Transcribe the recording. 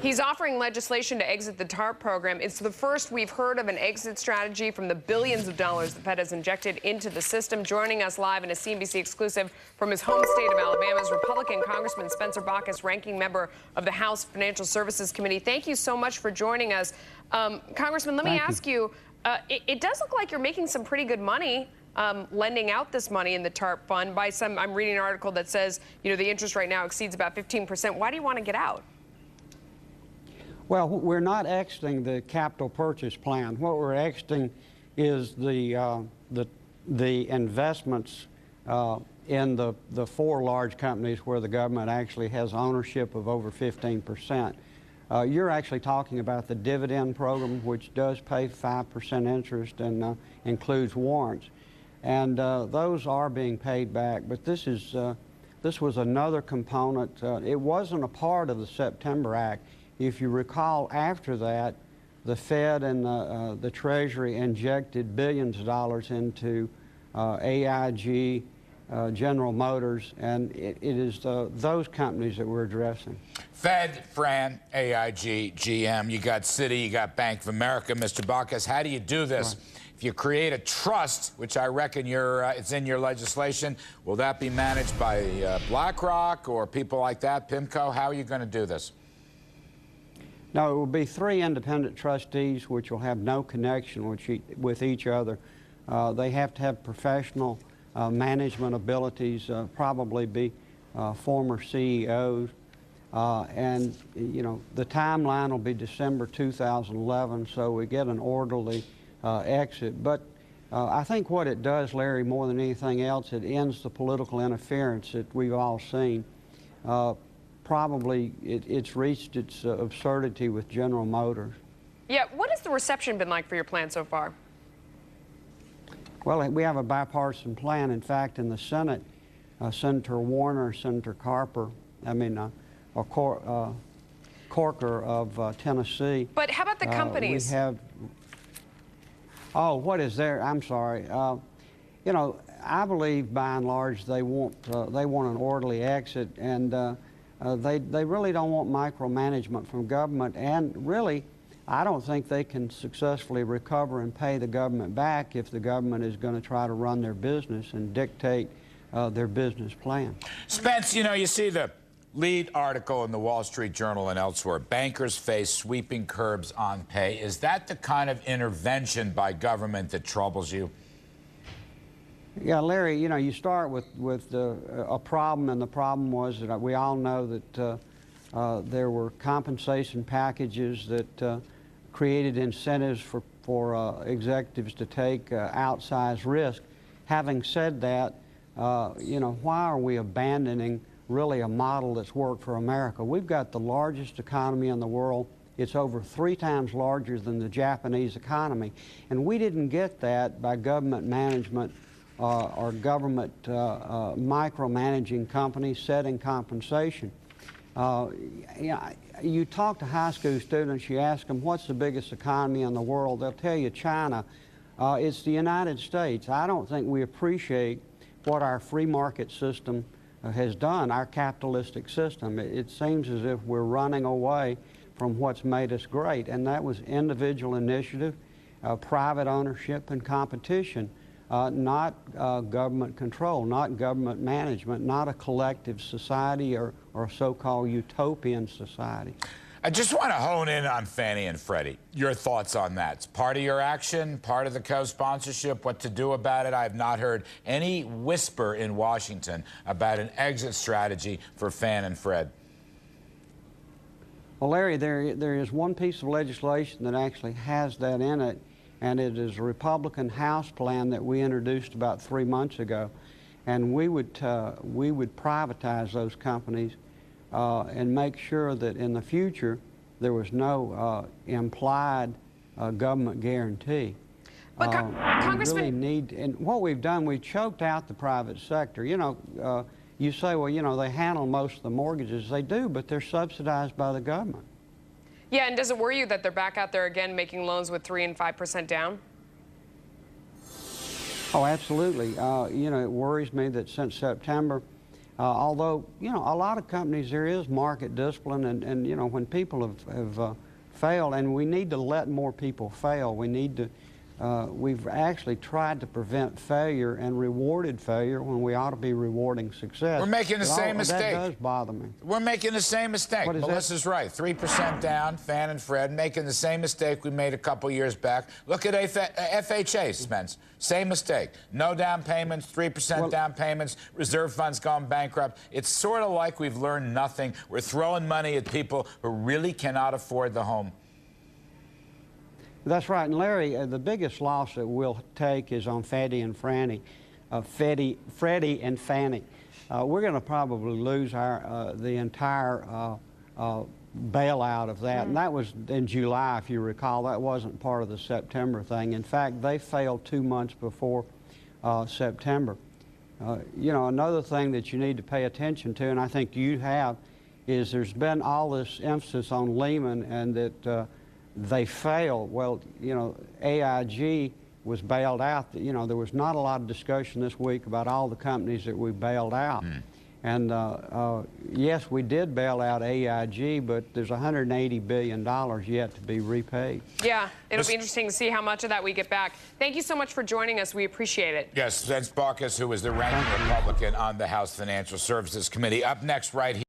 He's offering legislation to exit the TARP program. It's the first we've heard of an exit strategy from the billions of dollars the Fed has injected into the system. Joining us live in a CNBC exclusive from his home state of Alabama is Republican Congressman Spencer Bachus, ranking member of the House Financial Services Committee. Thank you so much for joining us. Congressman, let me ask you, it does look like you're making some pretty good money lending out this money in the TARP fund. I'm reading an article that says, the interest right now exceeds about 15%. Why do you want to get out? Well, we're not exiting the capital purchase plan. What we're exiting is the investments in the four large companies where the government actually has ownership of over 15%. You're actually talking about the dividend program, which does pay 5% interest and includes warrants. And those are being paid back, but this was another component. It wasn't a part of the September Act. If you recall, after that, the Fed and the Treasury injected billions of dollars into AIG, General Motors, and it is those companies that we're addressing. Fed, Fran, AIG, GM, you got Citi, you got Bank of America. Mr. Bachus, how do you do this? Right. If you create a trust, which I reckon it's in your legislation, will that be managed by BlackRock or people like that, PIMCO? How are you going to do this? No, it will be three independent trustees which will have no connection with each other. They have to have professional management abilities, probably be former CEOs. And, the timeline will be December 2011, so we get an orderly exit. But I think what it does, Larry, more than anything else, it ends the political interference that we've all seen. Probably it's reached its absurdity with General Motors. Yeah, what has the reception been like for your plan so far? Well, we have a bipartisan plan. In fact, in the Senate, Senator Warner, Senator Corker of Tennessee. But how about the companies? We have. Oh, what is there? I'm sorry. I believe by and large they want an orderly exit, and they really don't want micromanagement from government, and really, I don't think they can successfully recover and pay the government back if the government is going to try to run their business and dictate their business plan. Spence, you see the lead article in the Wall Street Journal and elsewhere. Bankers face sweeping curbs on pay. Is that the kind of intervention by government that troubles you? Yeah, Larry, you start with a problem, and the problem was that we all know that there were compensation packages that created incentives for executives to take outsized risk. Having said that, why are we abandoning really a model that's worked for America? We've got the largest economy in the world. It's over 3 times larger than the Japanese economy, and we didn't get that by government management or government micromanaging companies setting compensation. You talk to high school students, you ask them what's the biggest economy in the world, they'll tell you China. It's the United States. I don't think we appreciate what our free market system has done, our capitalistic system. It seems as if we're running away from what's made us great, and that was individual initiative, private ownership, and competition. Not government control, not government management, not a collective society or a so-called utopian society. I just want to hone in on Fannie and Freddie. Your thoughts on that? It's part of your action, part of the co-sponsorship, what to do about it? I have not heard any whisper in Washington about an exit strategy for Fannie and Fred. Well, Larry, there is one piece of legislation that actually has that in it, and it is a Republican House plan that we introduced about 3 months ago. And we would privatize those companies and make sure that in the future there was no implied government guarantee. But Congressman, and what we've done, we've choked out the private sector. You say, well, they handle most of the mortgages. They do, but they're subsidized by the government. Yeah, and does it worry you that they're back out there again making loans with 3% and 5% down? Oh, absolutely. It worries me that since September, Although, you know, a lot of companies, there is market discipline, and you know, when people have failed, and we need to let more people fail. We need to, we've actually tried to prevent failure and rewarded failure when we ought to be rewarding success. We're making the same mistake. That does bother me. We're making the same mistake. Melissa's right. 3% down, Fan and Fred, making the same mistake we made a couple years back. Look at FHA, Spence. Same mistake. No down payments, 3% down payments, reserve funds gone bankrupt. It's sort of like we've learned nothing. We're throwing money at people who really cannot afford the home. That's right. And Larry, the biggest loss that we'll take is on Freddie and Fannie. Freddie and Fannie. We're going to probably lose the entire bailout of that. And that was in July, if you recall. That wasn't part of the September thing. In fact, they failed 2 months before September. You know, another thing that you need to pay attention to, and I think you have, is there's been all this emphasis on Lehman and that they failed. Well, you know, AIG was bailed out. You know, there was not a lot of discussion this week about all the companies that we bailed out. And yes, we did bail out AIG, but there's $180 billion yet to be repaid. Yeah, it'll be interesting to see how much of that we get back. Thank you so much for joining us. We appreciate it. Yes, Spencer Bachus, who is the ranking Republican on the House Financial Services Committee. Up next, right here.